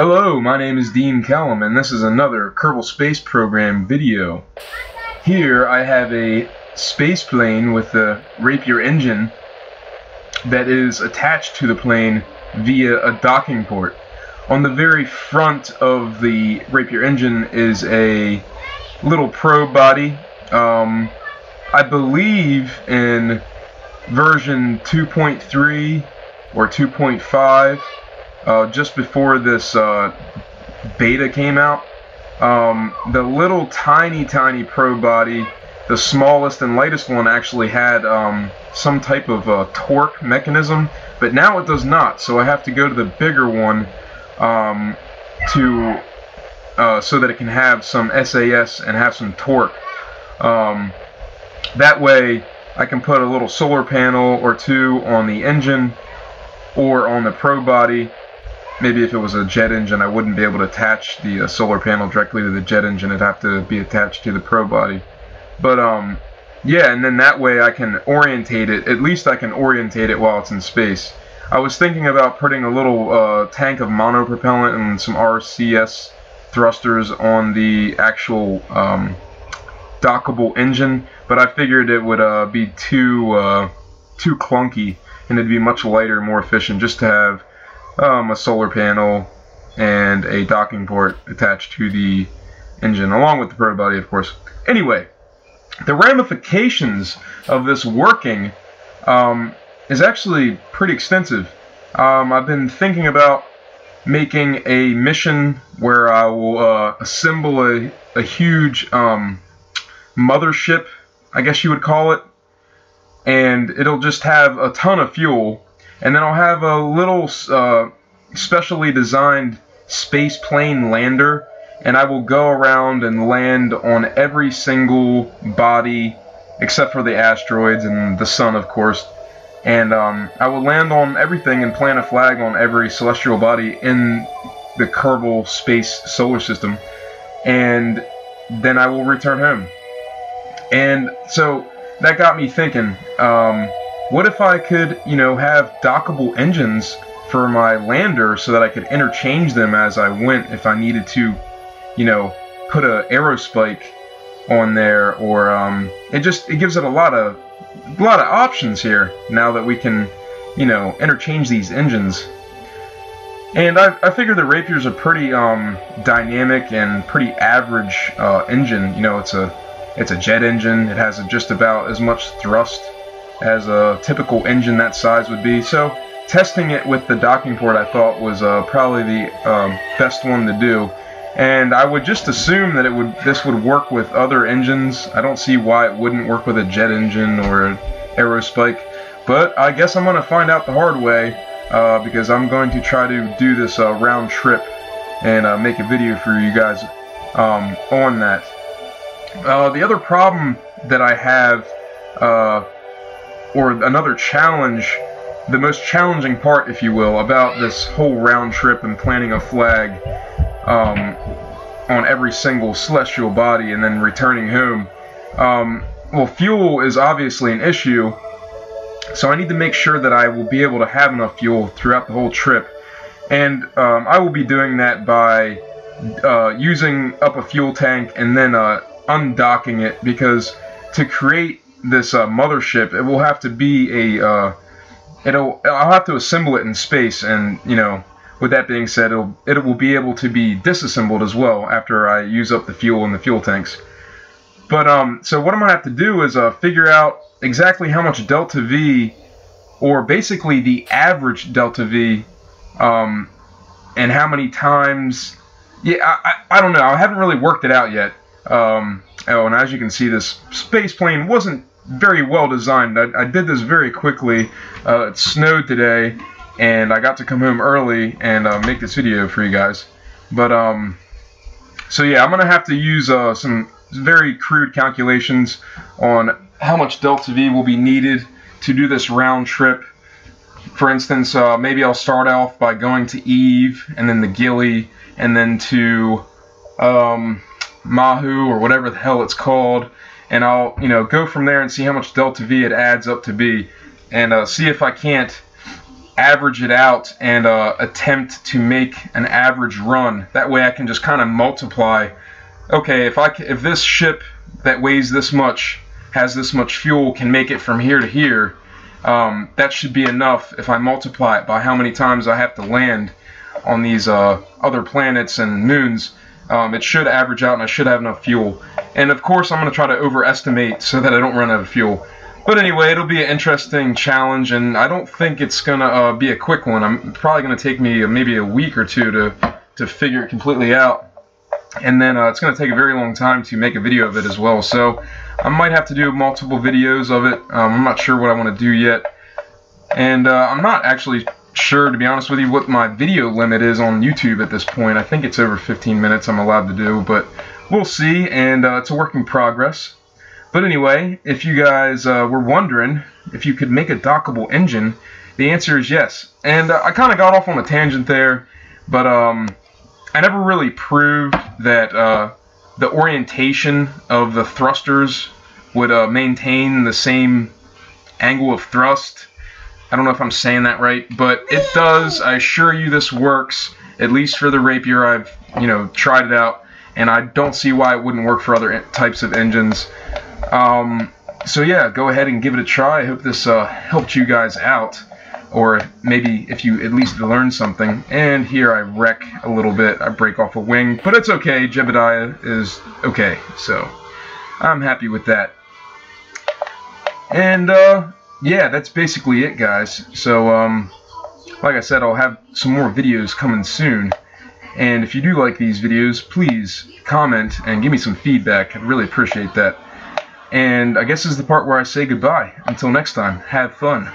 Hello, my name is DeanKellam, and this is another Kerbal Space Program video. Here I have a space plane with the R.A.P.I.R engine that is attached to the plane via a docking port. On the very front of the R.A.P.I.R engine is a little probe body. I believe in version 2.3 or 2.5. Just before this beta came out, the little tiny probe body, the smallest and lightest one, actually had some type of torque mechanism, but now it does not. So I have to go to the bigger one so that it can have some SAS and have some torque. That way I can put a little solar panel or two on the engine or on the probe body. Maybe if it was a jet engine, I wouldn't be able to attach the solar panel directly to the jet engine. It'd have to be attached to the probe body. But yeah, and then that way I can orientate it. At least I can orientate it while it's in space. I was thinking about putting a little tank of monopropellant and some RCS thrusters on the actual dockable engine, but I figured it would be too clunky, and it'd be much lighter, more efficient, just to have a solar panel and a docking port attached to the engine, along with the probe body, of course. Anyway, the ramifications of this working is actually pretty extensive. I've been thinking about making a mission where I will assemble a huge mothership, I guess you would call it, and it'll just have a ton of fuel. And then I'll have a little specially designed space plane lander, and I will go around and land on every single body except for the asteroids and the sun, of course. And I will land on everything and plant a flag on every celestial body in the Kerbal space solar system, and then I will return home. And so that got me thinking, what if I could, you know, have dockable engines for my lander so that I could interchange them as I went if I needed to, you know, put a aerospike on there, or it gives it a lot of options here now that we can, you know, interchange these engines. And I figure the R.A.P.I.R is a pretty dynamic and pretty average engine. You know, it's a jet engine. It has just about as much thrust as a typical engine that size would be. So testing it with the docking port, I thought, was probably the best one to do. And I would just assume that this would work with other engines. I don't see why it wouldn't work with a jet engine or an aerospike. But I guess I'm going to find out the hard way, because I'm going to try to do this round trip and make a video for you guys on that. The other problem that I have, or another challenge, the most challenging part, if you will, about this whole round trip and planting a flag on every single celestial body and then returning home. Well, fuel is obviously an issue, so I need to make sure that I will be able to have enough fuel throughout the whole trip. And I will be doing that by using up a fuel tank and then undocking it, because to create this mothership, it will have to be a I'll have to assemble it in space, and, you know, with that being said, it will be able to be disassembled as well after I use up the fuel in the fuel tanks. But so what I'm gonna have to do is figure out exactly how much delta V, or basically the average delta V, and how many times. Yeah, I don't know. I haven't really worked it out yet. Oh, and as you can see, this space plane wasn't very well designed. I did this very quickly. It snowed today, and I got to come home early and make this video for you guys. But so yeah, I'm gonna have to use some very crude calculations on how much delta V will be needed to do this round trip. For instance, maybe I'll start off by going to Eve, and then the Gilly, and then to Mahu, or whatever the hell it's called, and I'll, you know, go from there and see how much delta V it adds up to be, and see if I can't average it out and attempt to make an average run. That way I can just kind of multiply. Okay, if this ship that weighs this much, has this much fuel, can make it from here to here, that should be enough if I multiply it by how many times I have to land on these other planets and moons. It should average out and I should have enough fuel. And of course I'm going to try to overestimate so that I don't run out of fuel. But anyway, it'll be an interesting challenge, and I don't think it's going to be a quick one. I'm probably going to take me maybe a week or two to figure it completely out. And then it's going to take a very long time to make a video of it as well. So I might have to do multiple videos of it. I'm not sure what I want to do yet. And I'm not actually sure, to be honest with you, what my video limit is on YouTube at this point. I think it's over 15 minutes I'm allowed to do, but we'll see, and it's a work in progress. But anyway, if you guys were wondering if you could make a dockable engine, the answer is yes. And I kind of got off on a tangent there, but I never really proved that the orientation of the thrusters would maintain the same angle of thrust. I don't know if I'm saying that right, but it does. I assure you this works, at least for the R.A.P.I.E.R. I've tried it out, and I don't see why it wouldn't work for other types of engines. So yeah, go ahead and give it a try. I hope this helped you guys out, or maybe if you at least learned something. And here I wreck a little bit. I break off a wing, but it's okay. Jebediah is okay, so I'm happy with that. And yeah, that's basically it, guys. So like I said, I'll have some more videos coming soon. And if you do like these videos, please comment and give me some feedback. I'd really appreciate that. And I guess this is the part where I say goodbye. Until next time, have fun.